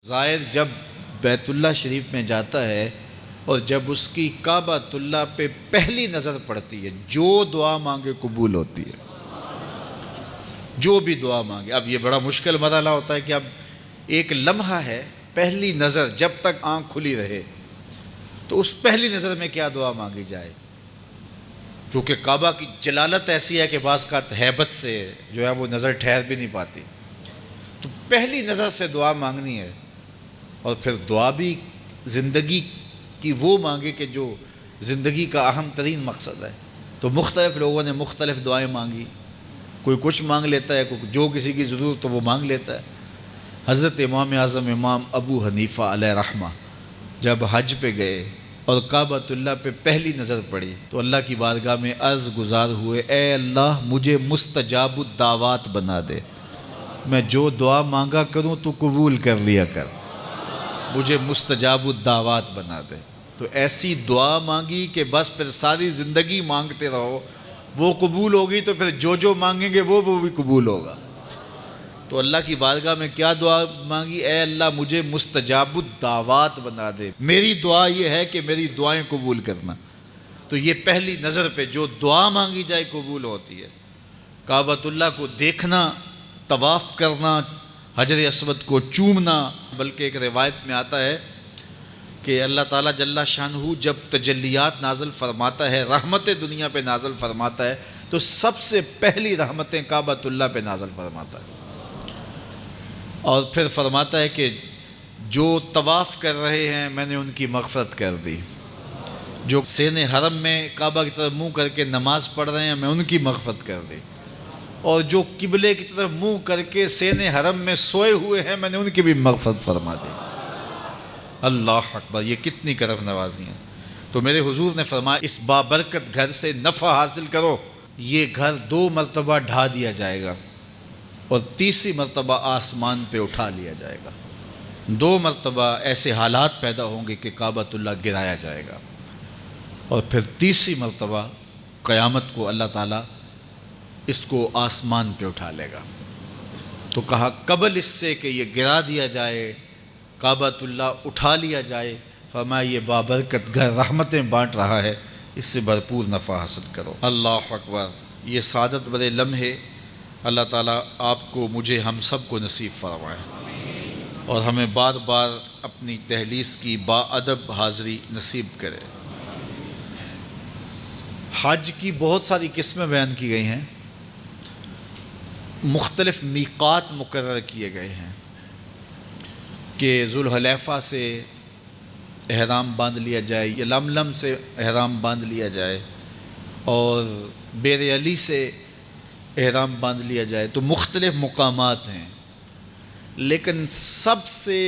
زائر جب بیت اللہ شریف میں جاتا ہے اور جب اس کی کعبۃ اللہ پہ پہلی نظر پڑتی ہے، جو دعا مانگے قبول ہوتی ہے، جو بھی دعا مانگے۔ اب یہ بڑا مشکل مرحلہ ہوتا ہے کہ اب ایک لمحہ ہے، پہلی نظر، جب تک آنکھ کھلی رہے تو اس پہلی نظر میں کیا دعا مانگی جائے، چونکہ کعبہ کی جلالت ایسی ہے کہ بعض کا ہیبت سے جو ہے وہ نظر ٹھہر بھی نہیں پاتی، تو پہلی نظر سے دعا مانگنی ہے۔ اور پھر دعا بھی زندگی کی وہ مانگے کہ جو زندگی کا اہم ترین مقصد ہے۔ تو مختلف لوگوں نے مختلف دعائیں مانگی، کوئی کچھ مانگ لیتا ہے، کوئی جو کسی کی ضرورت تو وہ مانگ لیتا ہے۔ حضرت امام اعظم امام ابو حنیفہ علیہ رحمہ جب حج پہ گئے اور کعبۃ اللہ پہ پہلی نظر پڑی تو اللہ کی بارگاہ میں عرض گزار ہوئے، اے اللہ مجھے مستجاب الدعوات بنا دے، میں جو دعا مانگا کروں تو قبول کر لیا کر، مجھے مستجاب الدعوات بنا دے۔ تو ایسی دعا مانگی کہ بس پھر ساری زندگی مانگتے رہو، وہ قبول ہوگی تو پھر جو مانگیں گے وہ بھی قبول ہوگا۔ تو اللہ کی بارگاہ میں کیا دعا مانگی؟ اے اللہ مجھے مستجاب الدعوات بنا دے، میری دعا یہ ہے کہ میری دعائیں قبول کرنا۔ تو یہ پہلی نظر پہ جو دعا مانگی جائے قبول ہوتی ہے۔ کعبۃ اللہ کو دیکھنا، طواف کرنا، حجر اسود کو چومنا، بلکہ ایک روایت میں آتا ہے کہ اللہ تعالیٰ جل شانہ جب تجلیات نازل فرماتا ہے، رحمت دنیا پہ نازل فرماتا ہے، تو سب سے پہلی رحمتیں کعبۃ اللہ پہ نازل فرماتا ہے، اور پھر فرماتا ہے کہ جو طواف کر رہے ہیں میں نے ان کی مغفرت کر دی، جو سین حرم میں کعبہ کی طرف منہ کر کے نماز پڑھ رہے ہیں میں ان کی مغفرت کر دی، اور جو قبلے کی طرف منہ کر کے سین حرم میں سوئے ہوئے ہیں میں نے ان کی بھی مغفرت فرما دی۔ اللہ اکبر، یہ کتنی کرم نوازی ہیں۔ تو میرے حضور نے فرمایا اس بابرکت گھر سے نفع حاصل کرو، یہ گھر 2 مرتبہ ڈھا دیا جائے گا اور تیسری مرتبہ آسمان پہ اٹھا لیا جائے گا۔ 2 مرتبہ ایسے حالات پیدا ہوں گے کہ کعبۃ اللہ گرایا جائے گا، اور پھر تیسری مرتبہ قیامت کو اللہ تعالیٰ اس کو آسمان پہ اٹھا لے گا۔ تو کہا قبل اس سے کہ یہ گرا دیا جائے، کعبۃ اللہ اٹھا لیا جائے، فرمایا یہ بابرکت گھر رحمتیں بانٹ رہا ہے، اس سے بھرپور نفع حاصل کرو۔ اللہ اکبر، یہ سعادت بڑے لمحے اللہ تعالیٰ آپ کو، مجھے، ہم سب کو نصیب فرمائے، اور ہمیں بار بار اپنی تحلیس کی باادب حاضری نصیب کرے۔ حج کی بہت ساری قسمیں بیان کی گئی ہیں، مختلف میقات مقرر کیے گئے ہیں کہ ذوالحلیفہ سے احرام باندھ لیا جائے، یا لملم سے احرام باندھ لیا جائے، اور بیر علی سے احرام باندھ لیا جائے۔ تو مختلف مقامات ہیں، لیکن سب سے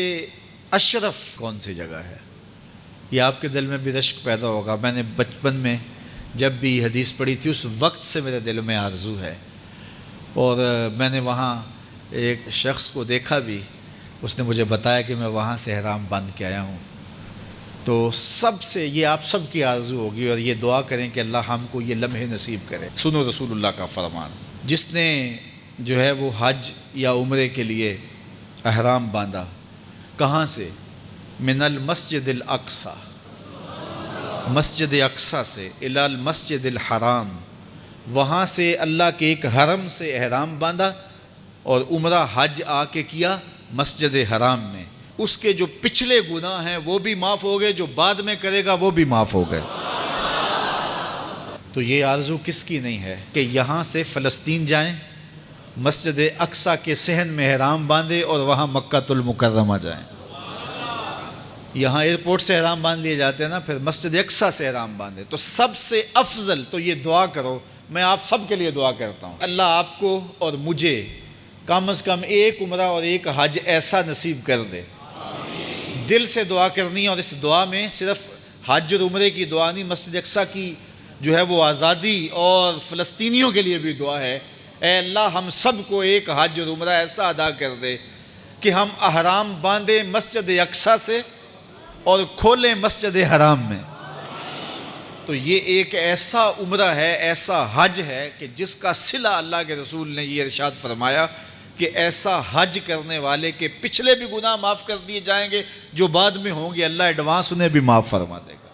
اشرف کون سی جگہ ہے؟ یہ آپ کے دل میں بھی رشک پیدا ہوگا۔ میں نے بچپن میں جب بھی حدیث پڑھی تھی اس وقت سے میرے دل میں آرزو ہے، اور میں نے وہاں ایک شخص کو دیکھا بھی، اس نے مجھے بتایا کہ میں وہاں سے احرام باندھ کے آیا ہوں۔ تو سب سے یہ آپ سب کی آرزو ہوگی، اور یہ دعا کریں کہ اللہ ہم کو یہ لمحے نصیب کرے۔ سنو رسول اللہ کا فرمان، جس نے جو ہے وہ حج یا عمرے کے لیے احرام باندھا، کہاں سے؟ من المسجد الاقصی، مسجد اقصی سے، الی المسجد الحرام، وہاں سے اللہ کے ایک حرم سے احرام باندھا، اور عمرہ حج آ کے کیا مسجد حرام میں، اس کے جو پچھلے گناہ ہیں وہ بھی معاف ہو گئے، جو بعد میں کرے گا وہ بھی معاف ہو گئے۔ تو یہ آرزو کس کی نہیں ہے کہ یہاں سے فلسطین جائیں، مسجد اقصی کے صحن میں احرام باندھے، اور وہاں مکہ المکرمہ جائیں۔ یہاں ایئرپورٹ سے احرام باندھ لیے جاتے ہیں نا، پھر مسجد اقصی سے احرام باندھے۔ تو سب سے افضل تو یہ دعا کرو، میں آپ سب کے لیے دعا کرتا ہوں، اللہ آپ کو اور مجھے کم از کم ایک عمرہ اور ایک حج ایسا نصیب کر دے۔ دل سے دعا کرنی ہے، اور اس دعا میں صرف حج اور عمرے کی دعا نہیں، مسجد اقصی کی جو ہے وہ آزادی اور فلسطینیوں کے لیے بھی دعا ہے۔ اے اللہ ہم سب کو ایک حج اور عمرہ ایسا ادا کر دے کہ ہم احرام باندھیں مسجد اقصی سے اور کھولیں مسجد حرام میں۔ تو یہ ایک ایسا عمرہ ہے، ایسا حج ہے کہ جس کا صلہ اللہ کے رسول نے یہ ارشاد فرمایا کہ ایسا حج کرنے والے کے پچھلے بھی گناہ معاف کر دیے جائیں گے، جو بعد میں ہوں گے اللہ ایڈوانس انہیں بھی معاف فرما دے گا۔